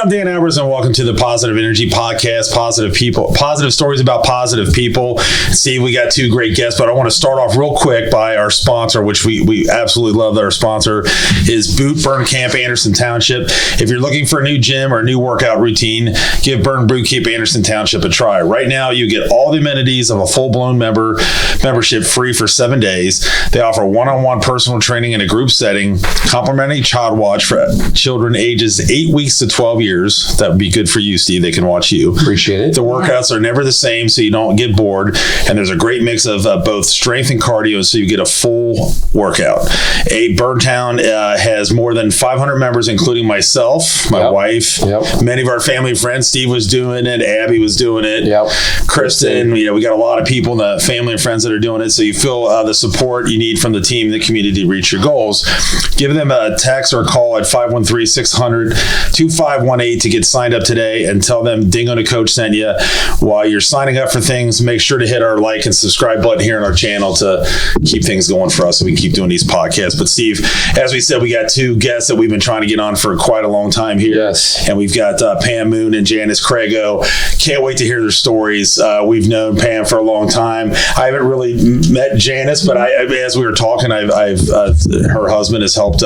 I'm Dan Albers, and welcome to the Positive Energy Podcast. Positive people, positive stories about positive people. Steve, we got two great guests, but I want to start off real quick by our sponsor, which we absolutely love. That our sponsor is Boot Burn Camp, Anderson Township. If you're looking for a new gym or a new workout routine, give Burn Boot Camp, Anderson Township a try. Right now, you get all the amenities of a full-blown membership free for 7 days. They offer one-on-one personal training in a group setting, complimentary child watch for children ages 8 weeks to 12 years. That would be good for you, Steve. They can watch you. Appreciate it. The workouts are never the same, so you don't get bored. And there's a great mix of both strength and cardio, so you get a full workout. Birdtown has more than 500 members, including myself, my wife, many of our family and friends. Steve was doing it. Abby was doing it. Kristen. We got a lot of people in the family and friends that are doing it. So you feel the support you need from the team and the community to reach your goals. Give them a text or a call at 513-600-2518 to get signed up today, and tell them Dingo the Coach sent you. While you're signing up for things, make sure to hit our like and subscribe button here on our channel to keep things going for us so we can keep doing these podcasts. But Steve, as we said, we got two guests that we've been trying to get on for quite a long time here. Yes. And we've got Pam Moon and Janice Crago. Can't wait to hear their stories. We've known Pam for a long time. I haven't really met Janice, but as we were talking, her husband has helped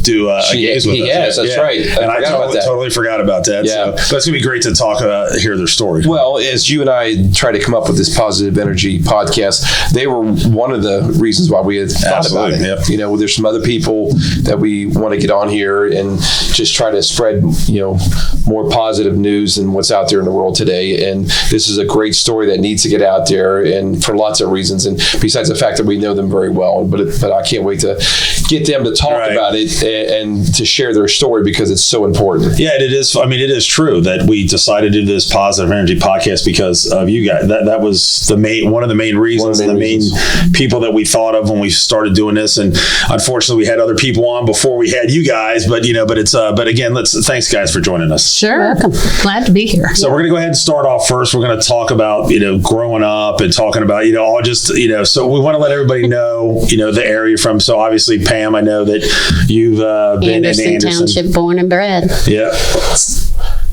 do a gaze with us. Yes, that's right. And I totally forgot about that. Yeah. So that's going to be great to talk about, hear their story. Well, as you and I try to come up with this Positive Energy podcast, they were one of the reasons why we had thought about it. Yep. There's some other people that we want to get on here and just try to spread, more positive news and what's out there in the world today. And this is a great story that needs to get out there, and for lots of reasons. And besides the fact that we know them very well, but I can't wait to get them to talk about it and to share their story, because it's so important. Yeah, it is. I mean, it is true that we decided to do this Positive Energy podcast because of you guys. That was one of the main reasons, and the main people that we thought of when we started doing this. And unfortunately, we had other people on before we had you guys. But again, thanks guys for joining us. Sure, welcome. Glad to be here. So we're gonna go ahead and start off first. We're gonna talk about growing up and talking about all just So we want to let everybody know the area from. So obviously, Pam, I know that you've been in Anderson Township, born and bred. Yeah.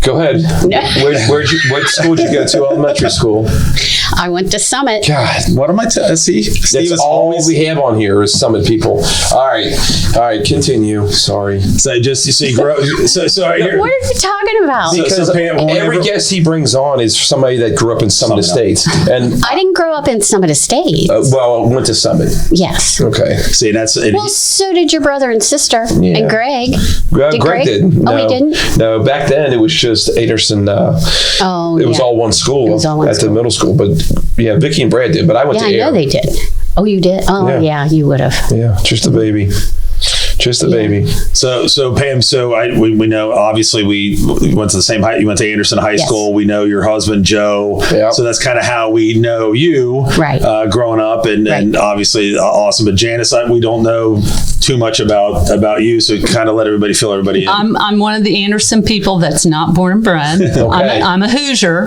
Go ahead. What school did you go to? Elementary school. I went to Summit. God, what am I? See, that's all we have on here is Summit people. All right, continue. Sorry. So just you grew up. So what are you talking about? Because every guest he brings on is somebody that grew up in Summit Estates, and I didn't grow up in Summit Estates. Went to Summit. Yes. Okay. See, that's so did your brother and sister and Greg. Greg did. No, he didn't. No, back then it was just Anderson. It was all one school at the middle school, but Vicky and Brad did. But I went to. I know they did. Oh, you did. Oh, yeah, you would have. Yeah, just a baby. Just a baby. So Pam, we know, obviously we went to the same high, you went to Anderson High School. We know your husband, Joe. Yep. So that's kind of how we know you growing up, and obviously awesome. But Janice, we don't know too much about you, so kind of let everybody fill everybody in. I'm one of the Anderson people that's not born and bred. Okay. I'm a Hoosier.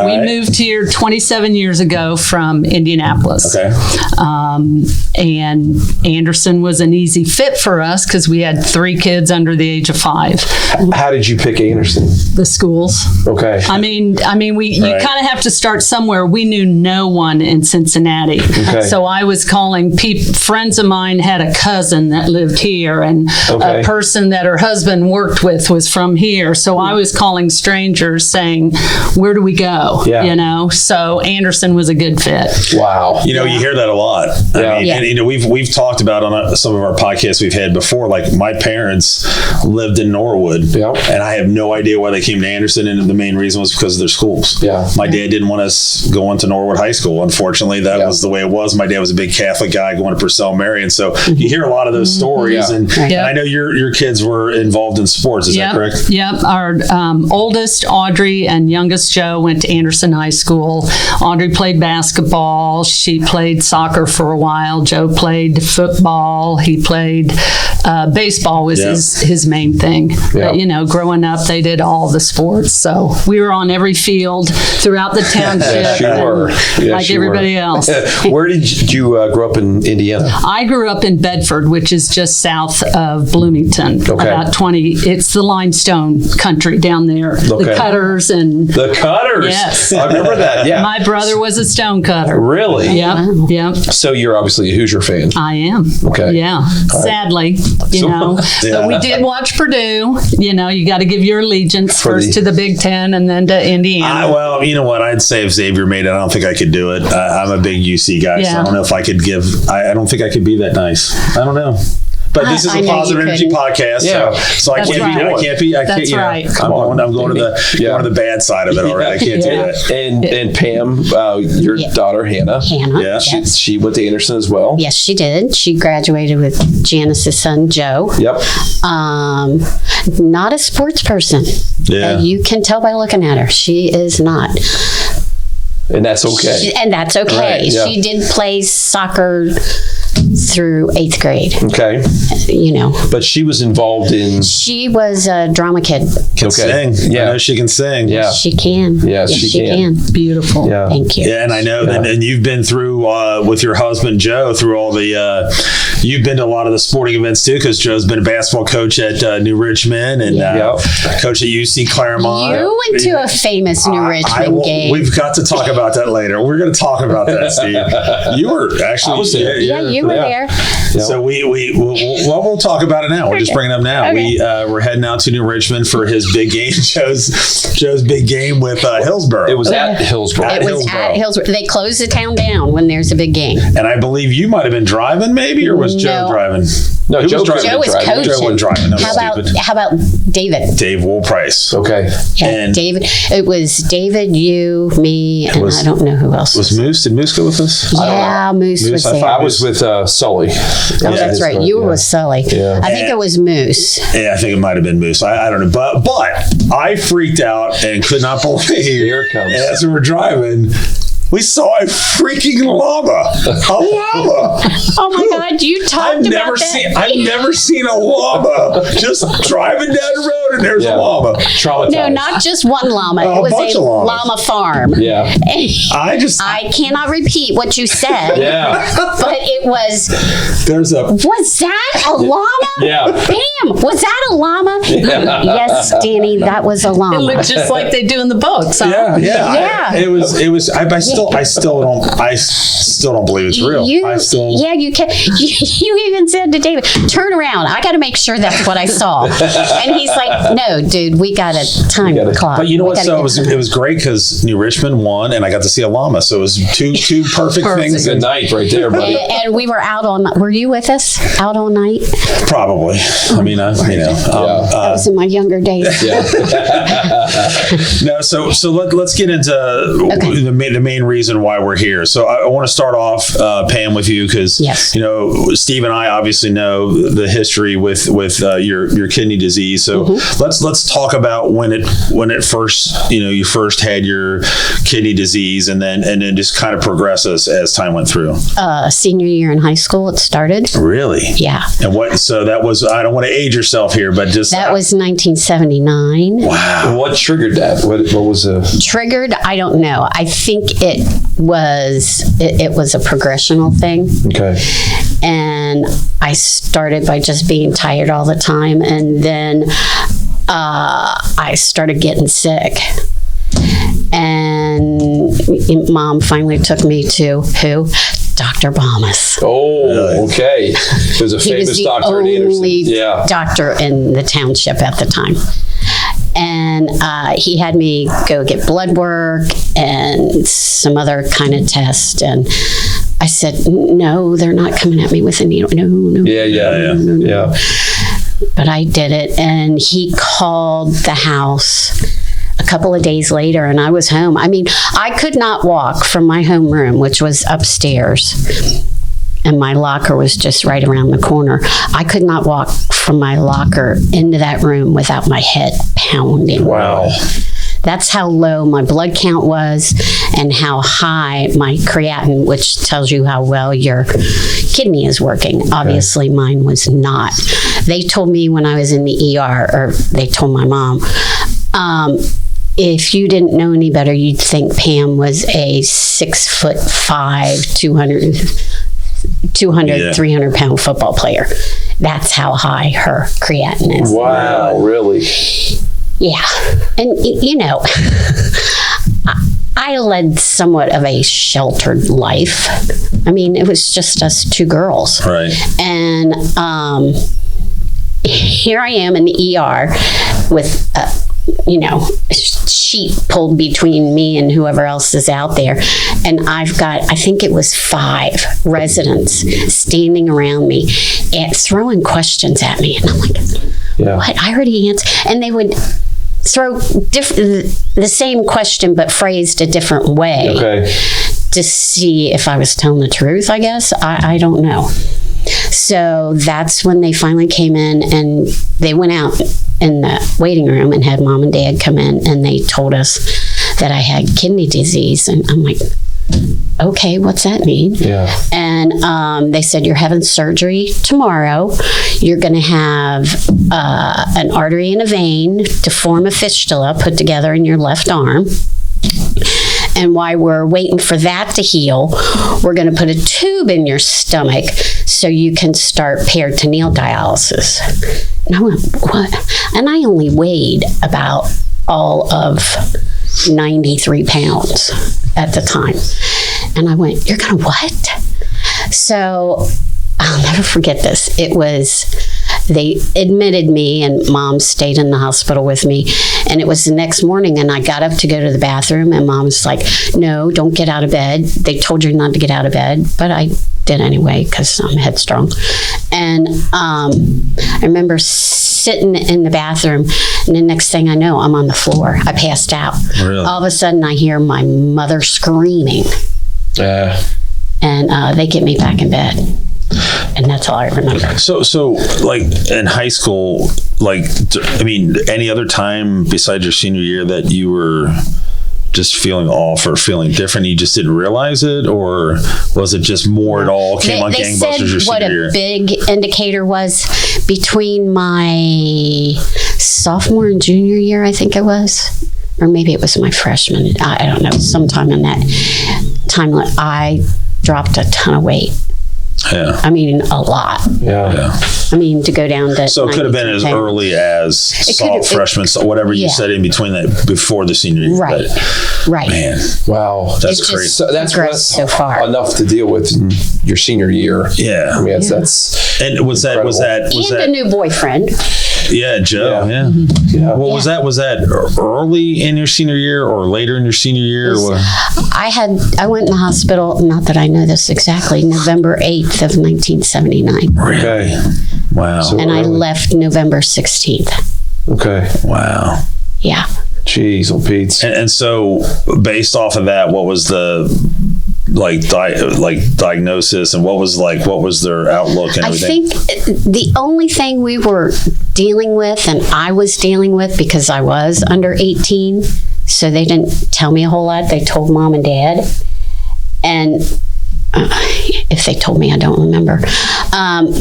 We moved here 27 years ago from Indianapolis. Okay. And Anderson was an easy fit for us because we had 3 kids under the age of 5. How did you pick Anderson? The schools. Okay. I mean, you kind of have to start somewhere. We knew no one in Cincinnati. Okay. So I was calling friends of mine had a cousin that lived here, and a person that her husband worked with was from here. So I was calling strangers saying, where do we go? Yeah. So Anderson was a good fit. Wow. You hear that a lot. I mean, and we've talked about on some of our podcasts we've had before, like my parents lived in Norwood, and I have no idea why they came to Anderson, and the main reason was because of their schools. My dad didn't want us going to Norwood High School. Unfortunately, that was the way it was. My dad was a big Catholic guy going to Purcell Marian, so you hear a lot of those stories, and I know your kids were involved in sports. Is that correct? Yep. Our oldest, Audrey, and youngest, Joe, went to Anderson High School. Audrey played basketball. She played soccer for a while. Joe played football. He played baseball was his main thing. But, you know, growing up, they did all the sports. So we were on every field throughout the township. Like everybody else. Where did you grow up in Indiana? I grew up in Bedford, which is just south of Bloomington. About 20. It's the limestone country down there. The Cutters and the Cutters. Yes, I remember that. Yeah, my brother was a stone cutter. Really? Yep. Wow. Yep. So you're obviously a Hoosier fan. I am. Okay. Yeah. Sadly, you know, but we did watch Purdue. You know, you got to give your allegiance first to the Big Ten and then to Indiana. Well, you know what? I'd say if Xavier made it, I don't think I could do it. I'm a big UC guy, so I don't know if I could give. I don't think I could be that nice. I don't know. But this is a positive energy podcast, so I can't be. I'm going to the bad side of it already. I can't do that. And Pam, your daughter Hannah. She went to Anderson as well. Yes, she did. She graduated with Janice's son Joe. Yep. Not a sports person. Yeah. You can tell by looking at her. She is not. And that's okay. Right, yeah. She did play soccer through 8th grade. Okay. You know. But she was involved in... She was a drama kid. Can sing. Yeah. I know she can sing. Yeah. She can. Yes, she can. Beautiful. Yeah. Thank you. Yeah, and I know that, and you've been through, with your husband, Joe, through all the... you've been to a lot of the sporting events, too, because Joe's been a basketball coach at New Richmond and coach at UC Claremont. You went to a famous New Richmond game. We've got to talk about that later. We're going to talk about that, Steve. You were actually... I was there. Yeah, you were there. So we'll talk about it now. We're just bringing it up now. Okay. We're heading out to New Richmond for his big game, Joe's big game with Hillsborough. It was at Hillsborough. At Hillsborough. They close the town down when there's a big game. And I believe you might have been driving, maybe, or was Joe driving? No, Joe was driving. Joe was coaching. Joe wasn't driving. How about David? Dave Woolprice. Okay. Yeah, and David. It was David, you, me, and I don't know who else. Was Moose? Did Moose go with us? Yeah, Moose was there. I was with Sully. Oh, that's right. You were with Sully. Yeah. I think it was Moose. Yeah, I think it might have been Moose. I don't know. But I freaked out and could not believe. Here it comes. As we were driving, we saw a freaking llama. A llama. Oh my God, you talked about that. I've never seen a llama just driving down the road and there's a llama. Traumatized. No, not just one llama. It was a llama farm. Yeah. I cannot repeat what you said. But it was. Was that a llama? Yeah. Bam! Was that a llama? Yeah. Yes, Danny, that was a llama. It looked just like they do in the books. Huh? Yeah. It was. I still don't believe it's real. You can. You even said to David, "Turn around. I got to make sure that's what I saw." And he's like, "No, dude, we got a time clock." But you know what? So it was great because New Richmond won, and I got to see a llama. So it was two perfect things. Good night, right there, buddy. And we were out all night. Were you with us out all night? Probably. I mean, that was in my younger days. No. So let's get into the main reason why we're here. So I want to start off, Pam, with you because Steve and I obviously know the history with your kidney disease. So let's talk about when it first you first had your kidney disease and then just kind of progress as time went through. Senior year in high school, it started. Really? Yeah. And so that was, I don't want to age yourself here, but just that was 1979. Wow. What triggered that? What was triggered? I don't know. I think it was a progressional thing. Okay. And I started by just being tired all the time, and then I started getting sick. And Mom finally took me to who? Dr. Bamas. Oh, okay. It was a famous doctor in Anderson. He was the only doctor in the township at the time. And he had me go get blood work and some other kind of test. And I said, no, they're not coming at me with a needle. No. Yeah. But I did it. And he called the house a couple of days later, and I was home. I mean, I could not walk from my homeroom, which was upstairs, and my locker was just right around the corner. I could not walk from my locker into that room without my head pounding. Wow. That's how low my blood count was and how high my creatinine, which tells you how well your kidney is working. Obviously, mine was not. They told me when I was in the ER, or they told my mom, if you didn't know any better, you'd think Pam was a 6'5", 300 pound football player. That's how high her creatinine is. Wow, really? Yeah. And, I led somewhat of a sheltered life. I mean, it was just us two girls. Right. And here I am in the ER with a sheet pulled between me and whoever else is out there. And I've got, I think it was 5 residents standing around me and throwing questions at me. And I'm like, what? I already answered. And they would throw the same question but phrased a different way to see if I was telling the truth, I guess. I don't know. So that's when they finally came in, and they went out in the waiting room and had Mom and Dad come in, and they told us that I had kidney disease. And I'm like, okay, what's that mean? Yeah. And they said, you're having surgery tomorrow. You're going to have an artery and a vein to form a fistula put together in your left arm. And while we're waiting for that to heal, we're going to put a tube in your stomach so you can start peritoneal dialysis. And I went, what? And I only weighed about all of 93 pounds at the time. And I went, you're going to what? So I'll never forget this. It was, they admitted me, and Mom stayed in the hospital with me. And it was the next morning, and I got up to go to the bathroom, and Mom was like, no, don't get out of bed. They told you not to get out of bed, but I did anyway because I'm headstrong. And I remember sitting in the bathroom, and the next thing I know, I'm on the floor. I passed out. Really? All of a sudden, I hear my mother screaming. And they get me back in bed. And that's all I remember. So like in high school, like, I mean, any other time besides your senior year that you were just feeling off or feeling different, you just didn't realize it? Or was it just more it all came on gangbusters your senior year? What a big indicator was between my sophomore and junior year, I think it was. Or maybe it was my freshman. I don't know. Sometime in that time, I dropped a ton of weight. Yeah. I mean, a lot. Yeah. I mean, to go down to. So it could have been as early as freshman, whatever you said in between that, before the senior year. Right. Right. Man. Wow. That's crazy. So that's so far. Enough to deal with in your senior year. Yeah. I mean, that's and was incredible. that a new boyfriend. Yeah, Joe. Yeah. Well, was that early in your senior year or later in your senior year? I went in the hospital. Not that I know this exactly. November 8th of 1979. Okay. Wow. So and I left November 16th. Okay. Wow. Yeah. Jeez, old Pete. And so, based off of that, what was the diagnosis, and what was their outlook and everything? I think the only thing we were dealing with, and I was dealing with because I was under 18, so they didn't tell me a whole lot. They told Mom and Dad, and if they told me, I don't remember,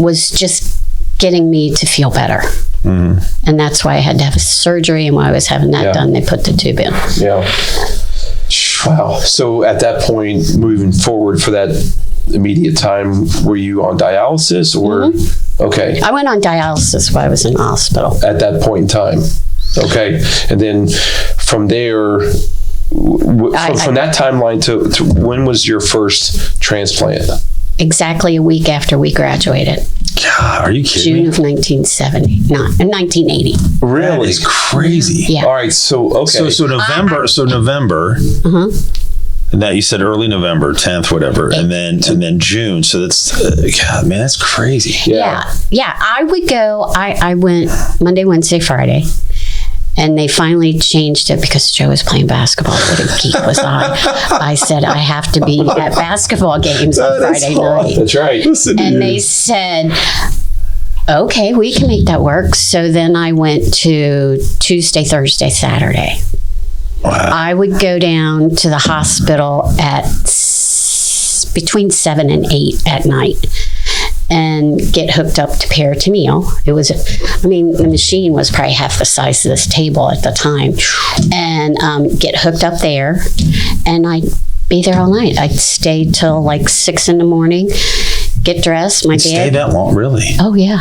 was just getting me to feel better. Mm-hmm. And that's why I had to have a surgery, and while I was having that done, they put the tube in. Yeah. Wow. So at that point, moving forward for that immediate time, were you on dialysis or? Mm-hmm. Okay. I went on dialysis while I was in the hospital. At that point in time. Okay. And then from there, from that timeline to when was your first transplant? Exactly a week after we graduated. God, are you kidding June of 1980. Really? That is crazy. Yeah. All right. So, okay. So November. Uh-huh. And that you said early November, 10th, whatever, and then June. So that's God, man, that's crazy. Yeah. I would go. I went Monday, Wednesday, Friday. And they finally changed it because Joe was playing basketball. What a geek was I. I said, I have to be at basketball games on Friday night. That's right. And they said, okay, we can make that work. So then I went to Tuesday, Thursday, Saturday. Wow. I would go down to the hospital at between 7 and 8 at night. and get hooked up to peritoneal. It was, the machine was probably half the size of this table at the time, and get hooked up there, and I'd be there all night. I'd stay till like 6 a.m, get dressed. My dad stay that long, really? Oh yeah.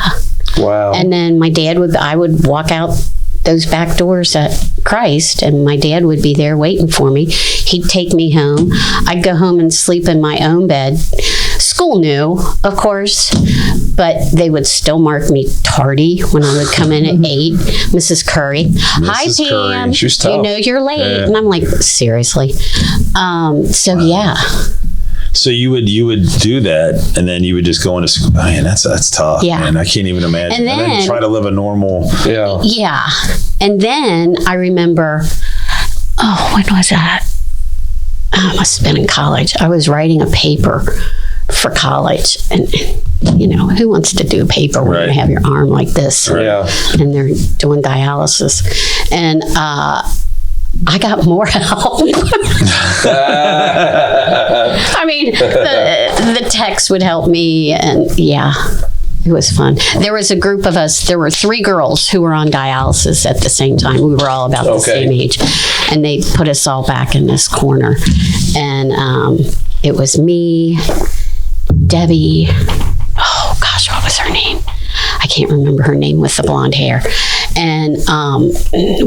Wow. And then I would walk out those back doors at Christ, and my dad would be there waiting for me. He'd take me home. I'd go home and sleep in my own bed. School knew, of course, but they would still mark me tardy when I would come in at 8. Mrs. Curry. Hi, Pam. Curry. She was tough. You know you're late. Yeah. And I'm like, seriously? Yeah. So you would do that, and then you would just go into school. Man, that's tough. Yeah. Man, I can't even imagine. And then try to live a normal. Yeah. Yeah. And then I remember, when was that? I must have been in college. I was writing a paper for college, and who wants to do a paper when you have your arm like this? Right. Yeah. And they're doing dialysis, and I got more help. The text would help me, and it was fun. There was a group of us. There were 3 girls who were on dialysis at the same time. We were all about the same age, and they put us all back in this corner. And it was me, Debbie. Oh gosh, what was her name? I can't remember her name with the blonde hair. And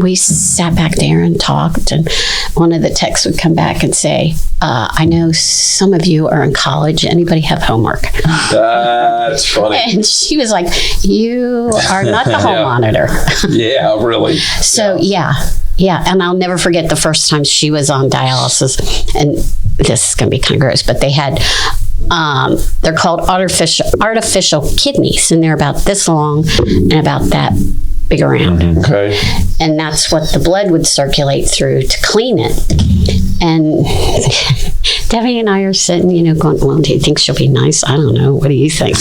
we sat back there and talked, and one of the techs would come back and say, I know some of you are in college. Anybody have homework? That's funny. And she was like, you are not the home monitor. Yeah, really. So, yeah. And I'll never forget the first time she was on dialysis. And this is going to be kind of gross, but they had, they're called artificial kidneys, and they're about this long and about that big around. Okay. And that's what the blood would circulate through to clean it. And Debbie and I are sitting, going, well, do you think she'll be nice? I don't know. What do you think?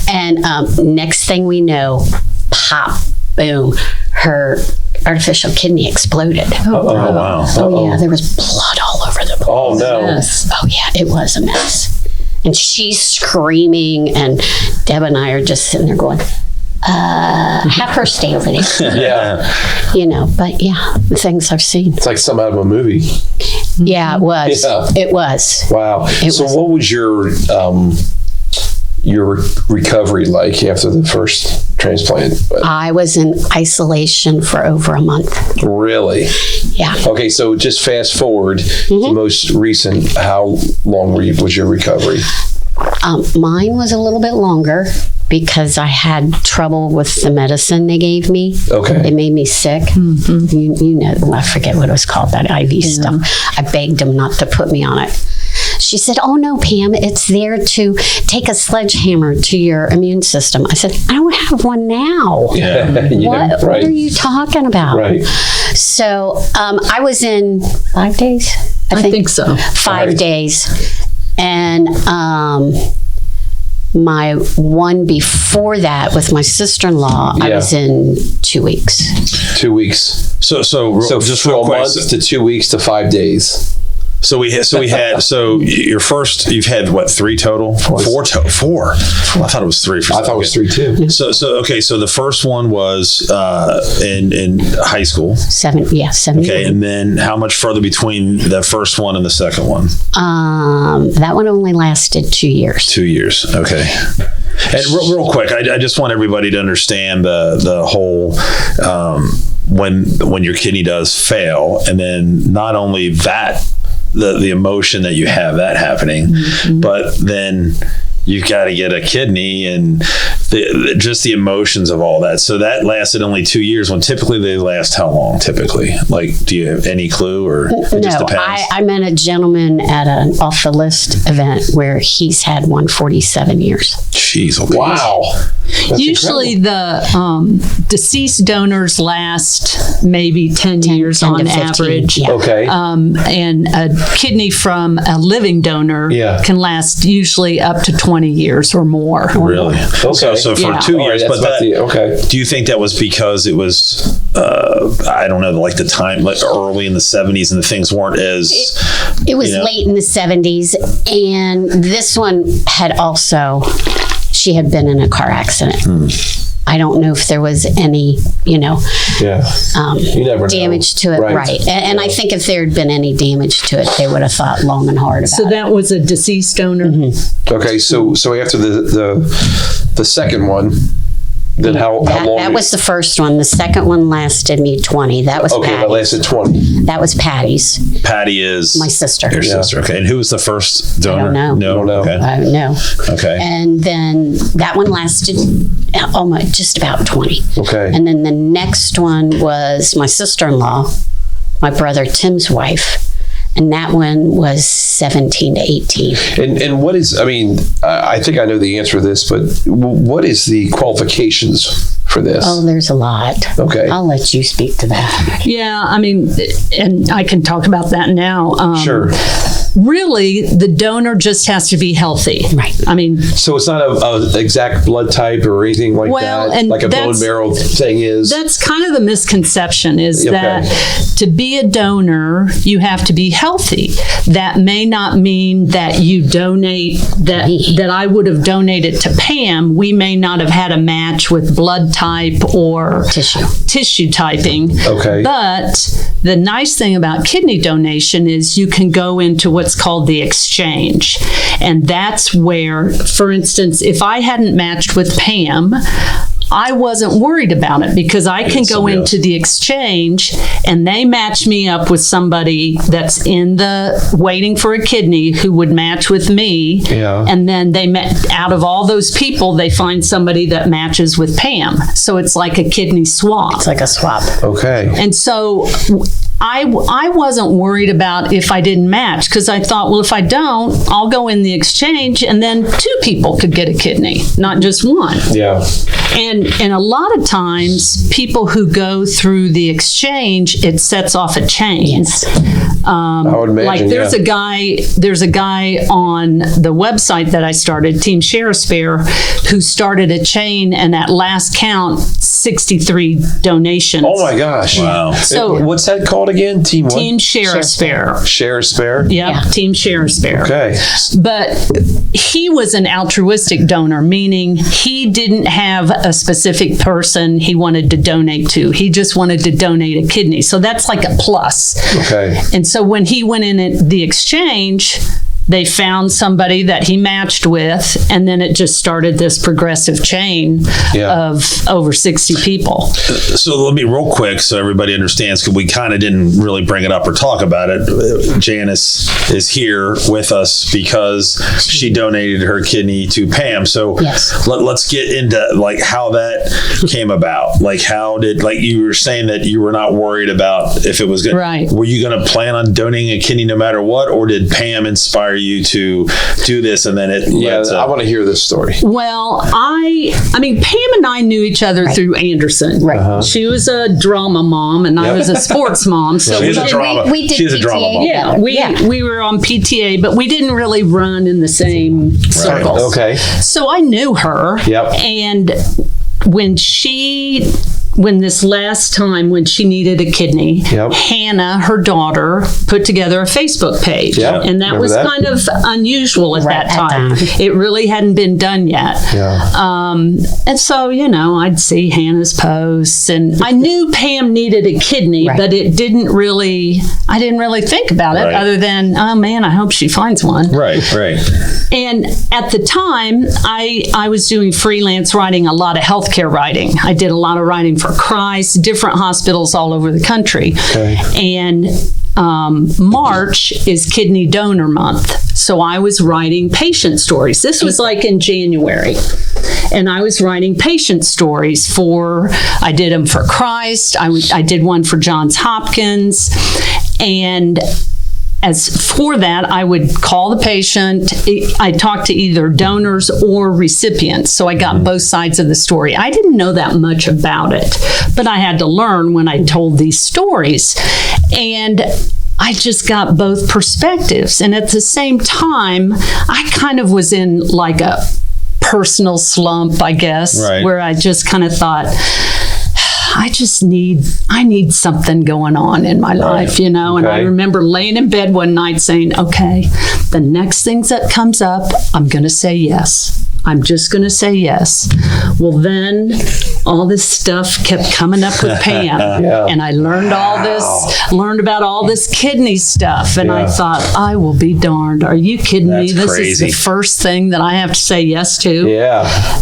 And next thing we know, pop, boom, her artificial kidney exploded. Oh, wow. Oh, yeah. There was blood all over the place. Oh, no. Yes. Oh, yeah. It was a mess. And she's screaming, and Deb and I are just sitting there going, have her stay over there. Yeah. But the things I've seen. It's like some out of a movie. Yeah, it was. Yeah. It was. Wow. What was your recovery like after the first transplant? I was in isolation for over a month. Really? Yeah. Okay, so just fast forward, the most recent, how long was your recovery? Mine was a little bit longer because I had trouble with the medicine they gave me. Okay. It made me sick. Mm-hmm. I forget what it was called, that IV stuff. I begged them not to put me on it. She said, oh, no, Pam, it's there to take a sledgehammer to your immune system. I said, I don't have one now. Yeah. What are you talking about? Right. So I was in 5 days, I think so. 5 days. And my one before that with my sister-in-law, I was in 2 weeks. 2 weeks. So just from real a quick. month to 2 weeks to 5 days. So you've had what, 3 total? 4 total. 4. I thought it was 3. I thought it was 3 too. So the first one was in high school. 7. Okay, and then how much further between the first one and the second one? That one only lasted 2 years. 2 years. Okay. And real quick, I just want everybody to understand the whole when your kidney does fail, and then not only that. The emotion that you have that happening, but then you've got to get a kidney and just the emotions of all that. So that lasted only 2 years when typically they last how long typically? Like, do you have any clue or it just depends? I met a gentleman at an off the list event where he's had 147 years. Jeez, okay. Wow. That's usually incredible. The deceased donors last maybe 10 years 10 on to 15, average. yeah. Okay. And a kidney from a living donor can last usually up to 20 years or more. Really? Okay. So for 2 years, that's but okay. Do you think that was because it was, I don't know, like the time, like early in the 70s and the things weren't as... It was late in the 70s, and this one had also, she had been in a car accident. I don't know if there was any, you never damage to it. Right. And I think if there had been any damage to it, they would have thought long and hard about it. So that was a deceased donor? Okay, so after the second one, then how long? That was the first one. The second one lasted me 20. That was okay, Patty's. that lasted 20. That was Patty's. Patty is my sister. Your sister. Okay. And who was the first donor? I don't know. No. Okay. No. Okay. And then that one lasted almost just about 20. Okay. And then the next one was my sister-in-law, my brother Tim's wife. And that one was 17 to 18. And what is, I think I know the answer to this, but what is the qualifications for this? Oh, there's a lot. Okay. I'll let you speak to that. Yeah, and I can talk about that now. Sure. Really, the donor just has to be healthy. Right. So it's not a exact blood type or anything like that, and like a bone marrow thing is? That's kind of the misconception is that to be a donor, you have to be healthy. That may not mean that you donate, that I would have donated to Pam. We may not have had a match with blood type or tissue typing. Okay. But the nice thing about kidney donation is you can go into what's called the exchange. And that's where, for instance, if I hadn't matched with Pam, I wasn't worried about it because I can go into the exchange and they match me up with somebody that's waiting for a kidney who would match with me. Yeah. And then out of all those people, they find somebody that matches with Pam. So it's like a kidney swap. It's like a swap. Okay. And so I wasn't worried about if I didn't match because I thought, well, if I don't, I'll go in the exchange and then 2 people could get a kidney, not just one. Yeah. And a lot of times, people who go through the exchange, it sets off a chain. Yes. I would imagine, like there's a guy on the website that I started, Team Share a Spare, who started a chain, and at last count, 63 donations. Oh my gosh! Wow. So what's that called again? Team what? Team Share a Spare. Share a Spare. Yeah, Team Share a Spare. Okay. But he was an altruistic donor, meaning he didn't have a specific person he wanted to donate to. He just wanted to donate a kidney. So that's like a plus. Okay. And so when he went in at the exchange, they found somebody that he matched with, and then it just started this progressive chain of over 60 people. So let me real quick so everybody understands, because we kind of didn't really bring it up or talk about it. Janice is here with us because she donated her kidney to Pam. So let's get into like how that came about. Like how did, like you were saying that you were not worried about if it was going right. Were you going to plan on donating a kidney no matter what, or did Pam inspire you to do this and then it I want to hear this story. Well, I mean Pam and I knew each other through Anderson. Right. Uh-huh. She was a drama mom and I was a sports mom. So she's a drama. We did she's PTA a drama mom. Yeah, we were on PTA, but we didn't really run in the same circles. Okay. So I knew her. Yep. And when this last time when she needed a kidney, Hannah, her daughter, put together a Facebook page. Yep. And that was kind of unusual at that time. It really hadn't been done yet. Yeah. And so, I'd see Hannah's posts and I knew Pam needed a kidney, but I didn't really think about it other than, oh man, I hope she finds one. Right. And at the time, I was doing freelance writing, a lot of healthcare writing. I did a lot of writing for Christ, different hospitals all over the country. Okay. And March is Kidney Donor Month. So I was writing patient stories. This was like in January. And I was writing patient stories I did them for Christ. I did one for Johns Hopkins. And as for that, I would call the patient. I talked to either donors or recipients, so I got both sides of the story. I didn't know that much about it, but I had to learn when I told these stories. And I just got both perspectives. And at the same time, I kind of was in like a personal slump, I guess, where I just kind of thought, I need something going on in my life, you know? And I remember laying in bed one night saying, okay, the next thing that comes up, I'm going to say yes. I'm just going to say yes. Well, then all this stuff kept coming up with Pam. And I learned learned about all this kidney stuff. And I thought, I will be darned. Are you kidding me? This is the first thing that I have to say yes to.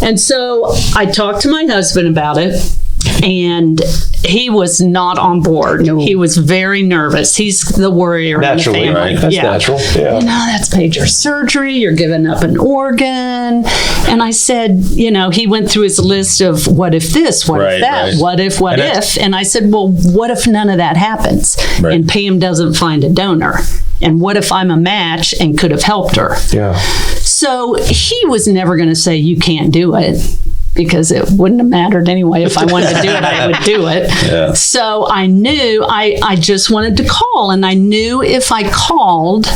And so I talked to my husband about it. And he was not on board. No. He was very nervous. He's the worrier naturally, in the family. Right? That's natural. Yeah. You know, that's major surgery. You're giving up an organ. And I said, you know, he went through his list of what if this, what if that, what if. And I said, well, what if none of that happens? And Pam doesn't find a donor? And what if I'm a match and could have helped her? So he was never going to say, you can't do it, because it wouldn't have mattered anyway. If I wanted to do it, I would do it. So I knew I just wanted to call, and I knew if I called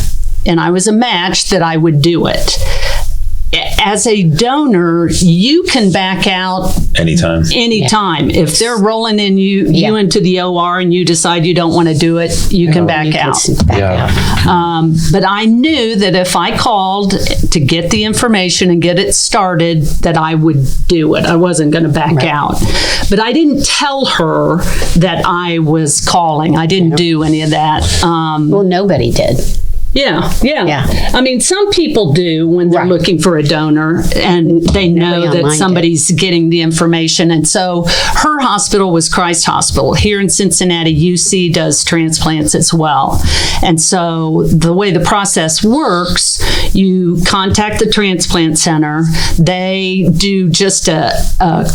and I was a match that I would do it. As a donor, you can back out anytime. If they're rolling in you into the OR and you decide you don't want to do it, you can back out. But I knew that if I called to get the information and get it started, that I would do it. I wasn't going to back out. But I didn't tell her that I was calling. I didn't do any of that. Well, nobody did. Yeah. I mean, some people do when they're looking for a donor and they know that somebody's getting the information. And so her hospital was Christ Hospital. Here in Cincinnati, UC does transplants as well. And so the way the process works, you contact the transplant center. They do just a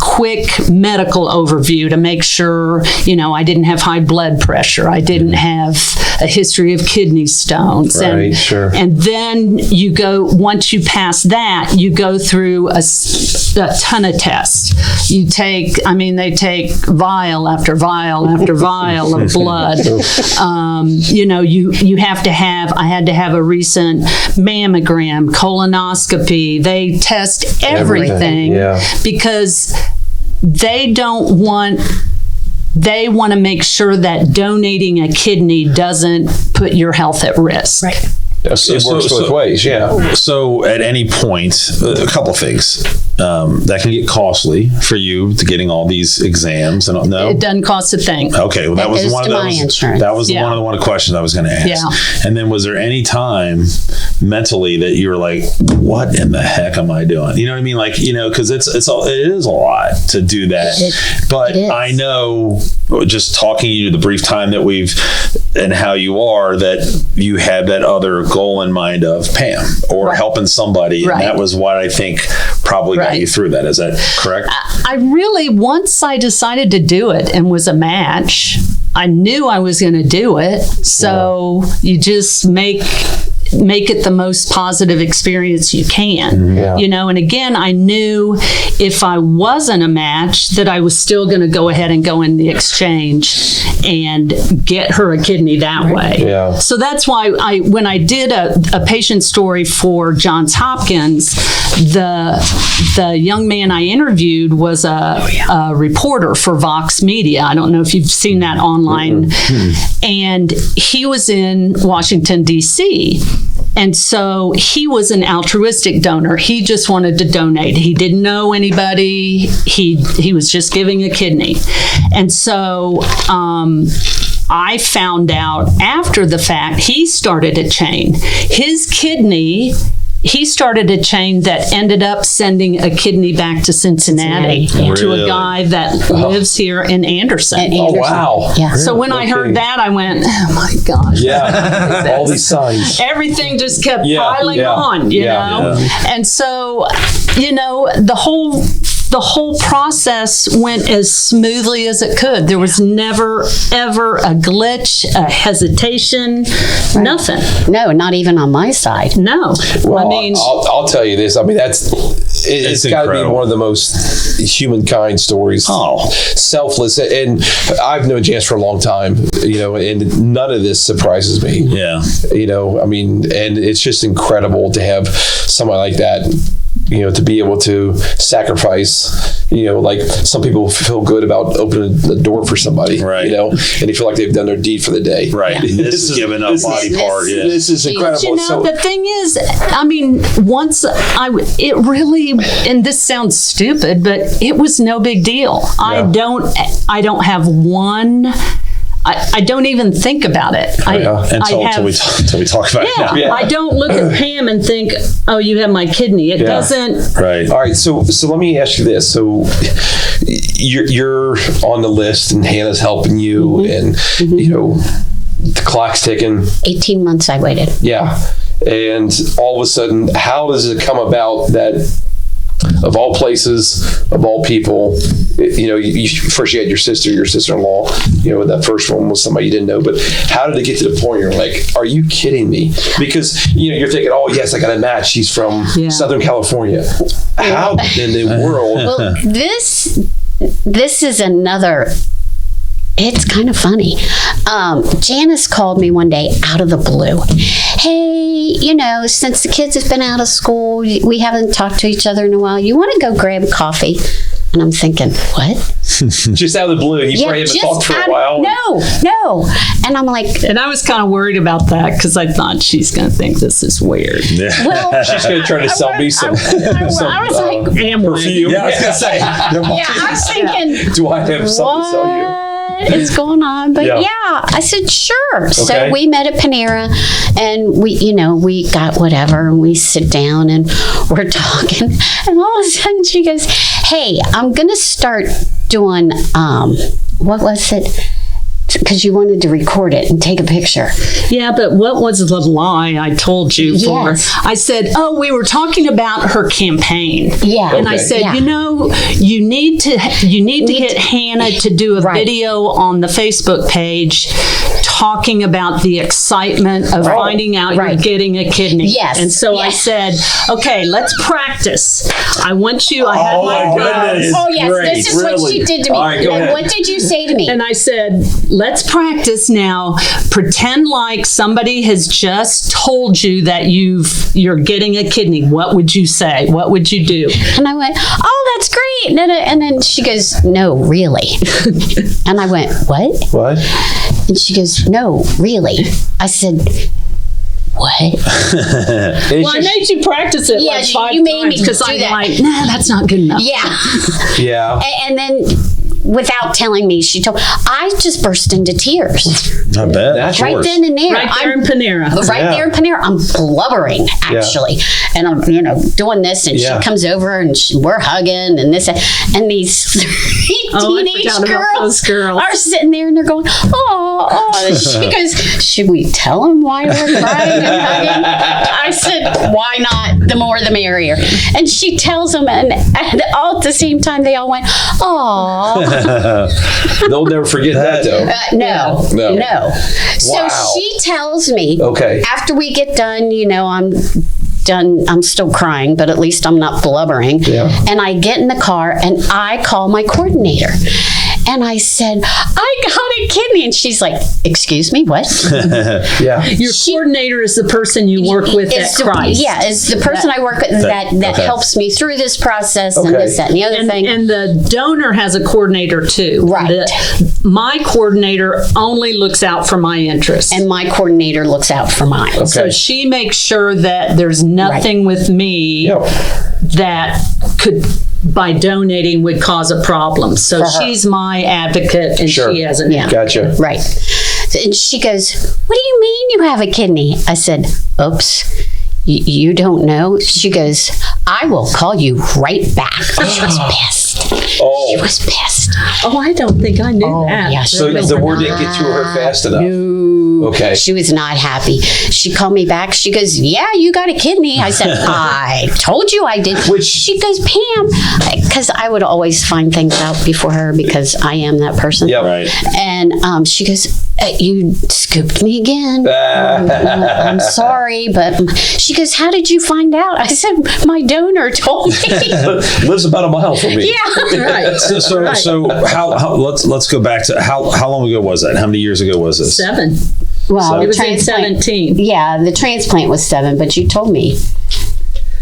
quick medical overview to make sure, you know, I didn't have high blood pressure. I didn't have a history of kidney stones. And then you go, once you pass that, you go through a ton of tests. They take vial after vial after vial of blood. You know, I had to have a recent mammogram, colonoscopy. They test everything because they want to make sure that donating a kidney doesn't put your health at risk. It works both ways, So at any point, a couple things that can get costly for you to getting all these exams. And no, it doesn't cost a thing. Okay, well that was one of the questions I was going to ask. And then, was there any time mentally that you were like, "What in the heck am I doing?" You know what I mean? Like, you know, because it is a lot to do that. But I know, just talking to you the brief time that and how you are, that you had that other goal in mind of Pam or helping somebody. And that was what I think probably got you through that. Is that correct? I really, once I decided to do it and was a match, I knew I was going to do it. So you just make it the most positive experience you can. You know, and again, I knew if I wasn't a match that I was still going to go ahead and go in the exchange and get her a kidney that way. So that's why when I did a patient story for Johns Hopkins, the young man I interviewed was a reporter for Vox Media. I don't know if you've seen that online. And he was in Washington, D.C., and so he was an altruistic donor. He just wanted to donate. He didn't know anybody. He was just giving a kidney. And so I found out after the fact, he started a chain. His kidney, he started a chain that ended up sending a kidney back to Cincinnati to a guy that lives here in Anderson. Oh, wow. Yeah. So when I heard that, I went, oh my gosh. All these signs. Everything just kept piling on, you know? And so, you know, the whole process went as smoothly as it could. There was never, ever a glitch, a hesitation, nothing. No, not even on my side. No. Well, I'll tell you this. I mean, it's got to be one of the most humankind stories. Selfless. And I've known Janice for a long time, you know, and none of this surprises me. You know, I mean, and it's just incredible to have someone like that, to be able to sacrifice, like some people feel good about opening the door for somebody, right? And they feel like they've done their deed for the day, right? This is giving up body part. Yeah. This is incredible. The thing is, I mean, it really, and this sounds stupid, but it was no big deal. Yeah. I don't have one. I don't even think think about it. Until we talk about it. Yeah. I don't look at Pam and think, oh, you have my kidney. It doesn't. Right. All right. So let me ask you this. So you're on the list and Hannah's helping you and, you know, the clock's ticking. 18 months I waited. Yeah. And all of a sudden, how does it come about that of all places, of all people, you know, first you had your sister-in-law, you know, that first one was somebody you didn't know, but how did it get to the point where you're like, are you kidding me? Because, you know, you're thinking, oh, yes, I got a match. She's from Southern California. How in the world? Well, this is another... It's kind of funny. Janice called me one day out of the blue. Hey, you know, since the kids have been out of school, we haven't talked to each other in a while. You want to go grab coffee? And I'm thinking, what? Just out of the blue. You probably haven't talked for a while. No. And I'm like... And I was kind of worried about that because I thought she's going to think this is weird. Yeah. Well, she's going to try to sell me some I was like... perfume. Yeah, I was going to say. I was thinking... Do I have something to sell you? Is going on, but I said sure. Okay. So we met at Panera, and we got whatever, and we sit down and we're talking, and all of a sudden she goes, "Hey, I'm gonna start doing what was it?" Because you wanted to record it and take a picture. Yeah, but what was the lie I told you for? I said, oh, we were talking about her campaign. Yeah. And I said, you know, you need to get Hannah to do a video on the Facebook page talking about the excitement of finding out you're getting a kidney. Yes. And so I said, okay, let's practice. I want you, I had my goodness. Oh, yes, Great. this is what she did to me. All right, go ahead. What did you say to me? And I said, let's practice now. Pretend like somebody has just told you that you're getting a kidney. What would you say? What would you do? And I went, oh, that's great. And then she goes, no, really. And I went, what? What? And she goes, no, really. I said, what? Well, I made you practice it like 5 you made times because I'm like, nah, that's not good enough. Yeah. Yeah. And then, without telling me, I just burst into tears. I bet. Right then and there. Right there in Panera. There in Panera. I'm blubbering, actually. And I'm, doing this, and she comes over, and we're hugging, and this, and these teenage girls are sitting there, and they're going, oh. And she goes, should we tell them why we're crying and hugging? I said, why not? The more the merrier. And she tells them, and all at the same time, they all went, oh. They'll never forget that, though. No. Wow. So she tells me, after we get done, I'm done. I'm still crying, but at least I'm not blubbering. Yeah. And I get in the car and I call my coordinator. And I said, I got a kidney. And she's like, excuse me, what? Your coordinator is the person you work with at Christ. Yeah, is the person I work with that helps me through this process and this, that, and the other thing. And the donor has a coordinator too. Right. My coordinator only looks out for my interests. And my coordinator looks out for mine. Okay. So she makes sure that there's nothing with me that could... by donating would cause a problem. So she's my advocate and she has an advocate. Gotcha. Right. And she goes, what do you mean you have a kidney? I said, oops, you don't know? She goes, I will call you right back. She was pissed. She was pissed. Oh, I don't think I knew that. Yeah, so the word didn't get to her fast enough. No. Okay. She was not happy. She called me back. She goes, yeah, you got a kidney. I said, I told you I did. She goes, Pam, because I would always find things out before her because I am that person. Yeah, right. And she goes, you scooped me again. I'm sorry, but she goes, how did you find out? I said, my donor told me. Lives about a mile from me. Yeah. Right. So how let's go back to how long ago was that? How many years ago was this? 7. Well, it was in 17. Yeah, the transplant was 7, but you told me.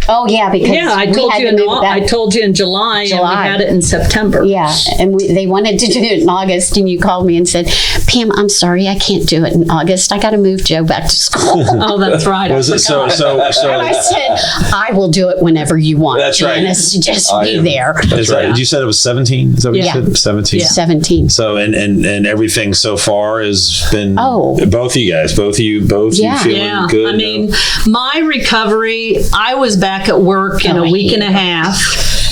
Oh yeah, because I we told had you to move it back. I told you in July, and we had it in September. Yeah, and they wanted to do it in August, and you called me and said, "Pam, I'm sorry, I can't do it in August. I got to move Joe back to school." Oh, that's right. Was it so? And I said, "I will do it whenever you want." That's right. Janice, just be there. That's right. You said it was 17. Is that what you said? 17. Yeah. 17. So and everything so far has been both of you guys, both you feeling good. I mean, my recovery, I was back at work in a week and a half,